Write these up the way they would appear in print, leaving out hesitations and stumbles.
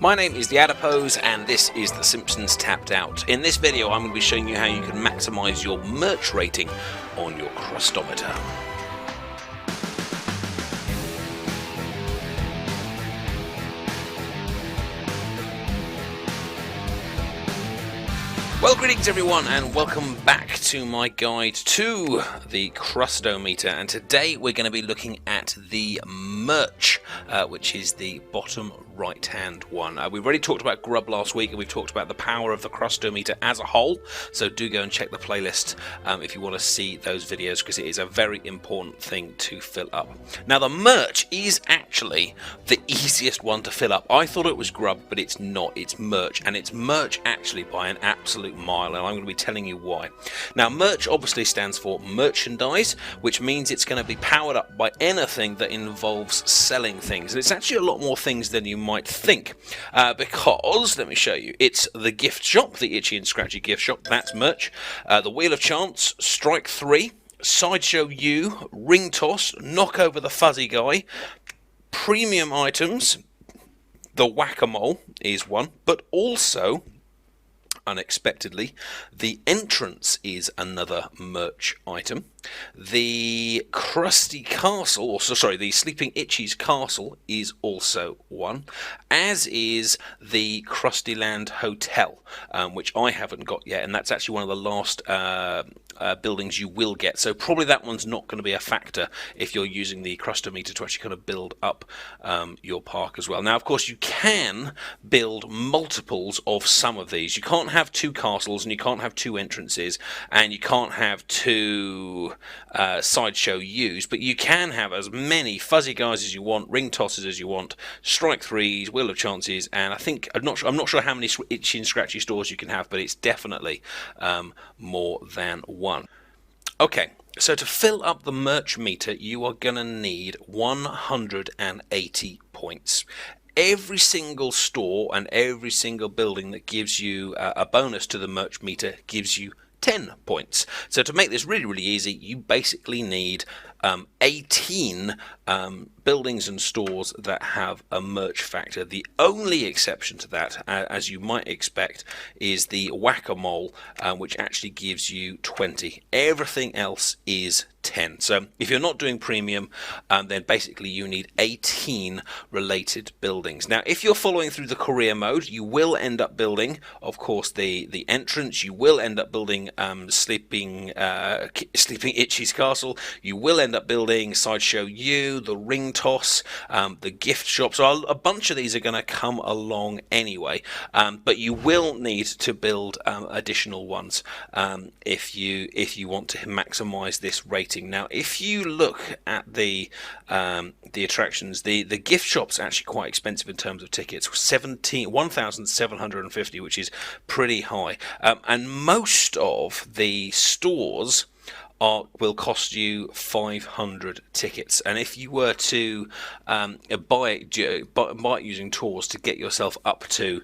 My name is TheAdipose and this is the Simpsons Tapped Out. In this video I'm going to be showing you how you can maximise your merch rating on your krust-o-meter. Well, greetings everyone and welcome back to my guide to the krust-o-meter, and today we're going to be looking at the merch, which is the bottom right hand one. We've already talked about grub last week and we've talked about the power of the krust-o-meter as a whole, so do go and check the playlist if you want to see those videos, because it is a very important thing to fill up. Now the merch is actually the easiest one to fill up. I thought it was grub, but it's not. It's merch, and it's merch actually by an absolute mile, and I'm going to be telling you why. Now merch obviously stands for merchandise, which means it's going to be powered up by anything that involves selling things, and it's actually a lot more things than you might think, because let me show you. It's the gift shop, the Itchy and Scratchy gift shop, that's merch. The Wheel of Chance, Strike 3, Sideshow U, Ring Toss, Knock Over the Fuzzy Guy, premium items. The Whack-A-Mole is one, but also unexpectedly the entrance is another merch item. The Krusty Castle, or sorry, the Sleeping Itchy's Castle is also one, as is the Krustyland Hotel, which I haven't got yet, and that's actually one of the last buildings you will get, so probably that one's not going to be a factor if you're using the krust-o-meter to actually kind of build up your park as well. Now of course you can build multiples of some of these. You can't have two castles, and you can't have two entrances, and you can't have two Sideshow U's, but you can have as many Fuzzy Guys as you want, Ring Tosses as you want, Strike 3s, Wheel of Chances, and I think I'm not sure how many Itchy and Scratchy stores you can have, but it's definitely more than one. Okay, so to fill up the merch meter you are going to need 180 points. Every single store and every single building that gives you a bonus to the merch meter gives you 10 points. So to make this really easy, you basically need 18 buildings and stores that have a merch factor. The only exception to that, as you might expect, is the Whack-A-Mole, which actually gives you 20. Everything else is 10. So if you're not doing premium, then basically you need 18 related buildings. Now if you're following through the career mode, you will end up building, of course, the entrance. You will end up building Sleeping Itchy's Castle. You will end up building Sideshow U, the Ring Toss, the gift shop. So a bunch of these are going to come along anyway, but you will need to build additional ones if you want to maximize this rating. Now if you look at the attractions, the gift shop's actually quite expensive in terms of tickets, 1,750, which is pretty high, and most of the stores will cost you 500 tickets, and if you were to buy it using tours to get yourself up to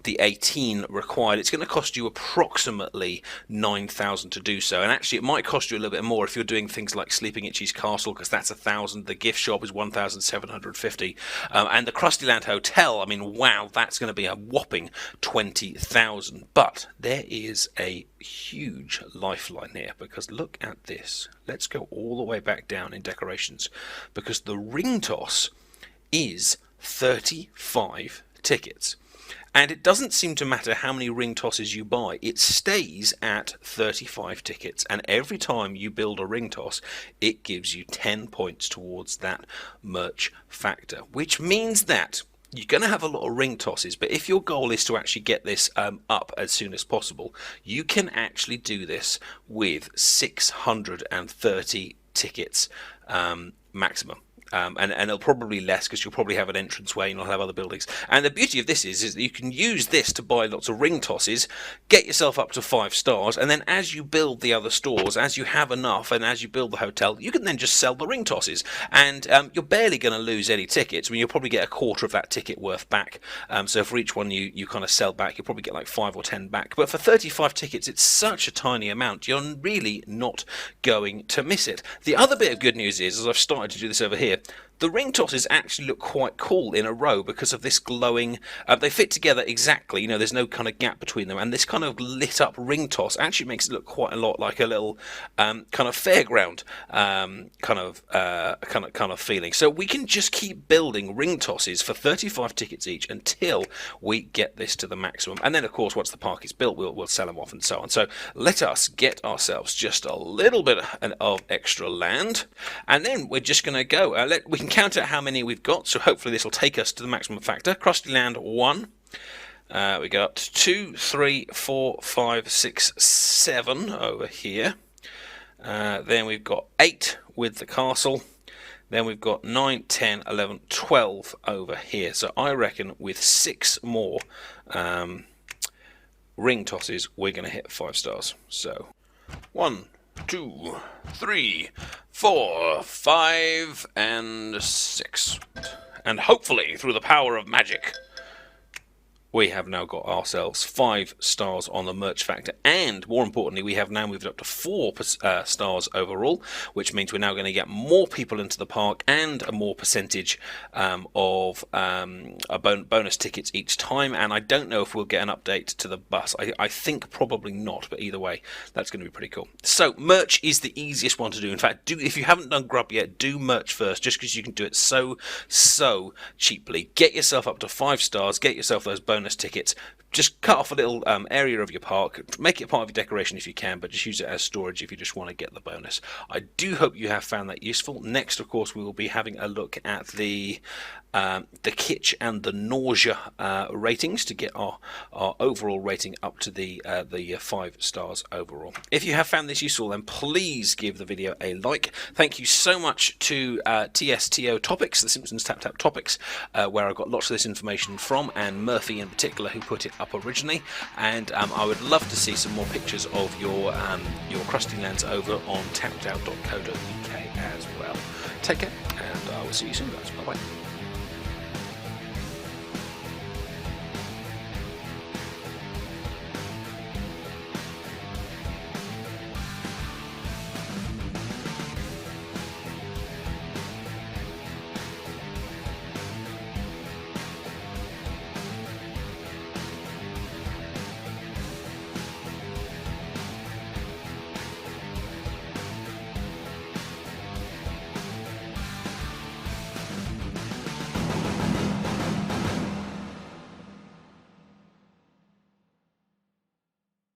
the 18 required, it's going to cost you approximately 9,000 to do so, and actually it might cost you a little bit more if you're doing things like Sleeping Itchy's Castle, because that's 1,000. The gift shop is 1,750, and the Krustyland Hotel, I mean, wow, that's going to be a whopping 20,000. But there is a huge lifeline here, because look at this. Let's go all the way back down in decorations, because the Ring Toss is 35 tickets. And it doesn't seem to matter how many ring tosses you buy, it stays at 35 tickets, and every time you build a ring toss it gives you 10 points towards that merch factor, which means that you're going to have a lot of ring tosses, but if your goal is to actually get this up as soon as possible, you can actually do this with 630 tickets maximum. And it'll probably less, because you'll probably have an entranceway and you'll have other buildings. And the beauty of this is that you can use this to buy lots of ring tosses, get yourself up to 5 stars, and then as you build the other stores, as you have enough, and as you build the hotel, you can then just sell the ring tosses, and you're barely going to lose any tickets. I mean, you'll probably get a quarter of that ticket worth back. So for each one you kind of sell back, you'll probably get like 5 or 10 back. But for 35 tickets, it's such a tiny amount, you're really not going to miss it. The other bit of good news is, as I've started to do this over here, The ring tosses actually look quite cool in a row because of this glowing, they fit together exactly, you know, there's no kind of gap between them, and this kind of lit up ring toss actually makes it look quite a lot like a little kind of fairground kind of feeling. So we can just keep building ring tosses for 35 tickets each until we get this to the maximum, and then of course once the park is built we'll sell them off and so on. So let us get ourselves just a little bit of extra land, and then we're just going to go. We can count out how many we've got, so hopefully this will take us to the maximum factor. Krustyland 1. We got 2, 3, 4, 5, 6, 7 over here. Then we've got 8 with the castle. Then we've got 9, 10, 11, 12 over here. So I reckon with 6 more ring tosses, we're going to hit 5 stars. So 1, 2, 3, 4, 5, and 6. And hopefully, through the power of magic, we have now got ourselves 5 stars on the merch factor, and more importantly, we have now moved up to 4 stars overall, which means we're now going to get more people into the park and a more percentage of bonus tickets each time. And I don't know if we'll get an update to the bus. I think probably not, but either way, that's going to be pretty cool. So merch is the easiest one to do. In fact, if you haven't done grub yet, do merch first, just because you can do it so cheaply. Get yourself up to 5 stars, get yourself those bonus tickets. Just cut off a little area of your park, make it part of your decoration if you can, but just use it as storage if you just want to get the bonus. I do hope you have found that useful. Next, of course, we will be having a look at the kitsch and the nausea ratings to get our overall rating up to the 5 stars overall. If you have found this useful, then please give the video a like. Thank you so much to TSTO Topics, the Simpsons Tapped Topics, where I got lots of this information from, and Murphy in particular, who put it up originally. And I would love to see some more pictures of your Krustylands over on tappedout.co.uk as well. Take care, and I will see you soon, guys. Bye bye.